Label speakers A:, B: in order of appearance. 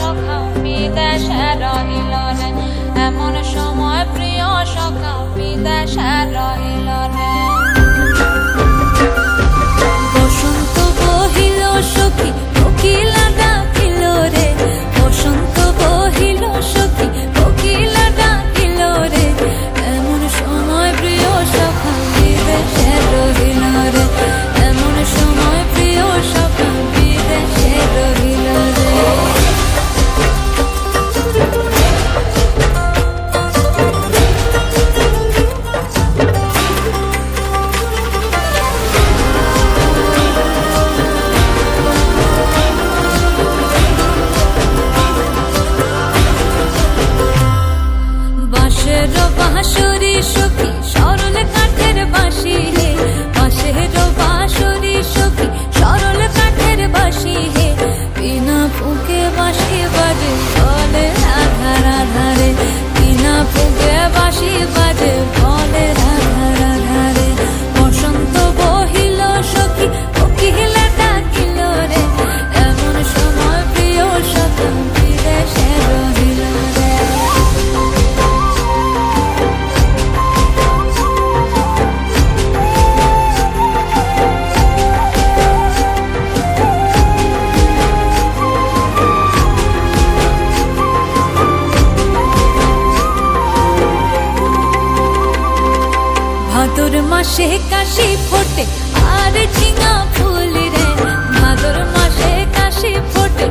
A: সখা বিদেশে রহিল রে, এমন সময় প্রিয় সখা বিদেশে রহিল রে। বসন্ত বহিল সখী কোকিলা ডাকিল রে, বসন্ত বহিল সখী কোকিলা ডাকিল রে, এমন সময় প্রিয় সখা বিদেশে রহিল রে, এমন সময় প্রিয় সখা বিদেশে রহিল রে। বাঁশের বাঁশরি সখী সরল কাঠের বাঁশি হে, বাঁশের বাঁশরি সখী সরল কাঠের বাঁশি হে, বিনা ফুঁকে বাঁশি বাজে বলে রাধা রাধা রে, বিনা ফুঁকে বাঁশি বাজে বলে রাধা রাধা রে। বসন্ত বহিল সখী কোকিলা ডাকিল রে, এমন সময় প্রিয় সখা বিদেশে রহিল রে। ভাদর মাসে কাশি ফোটে আর ঝিঙা ফুল রে, ভাদর মাসে কাশি ফোটে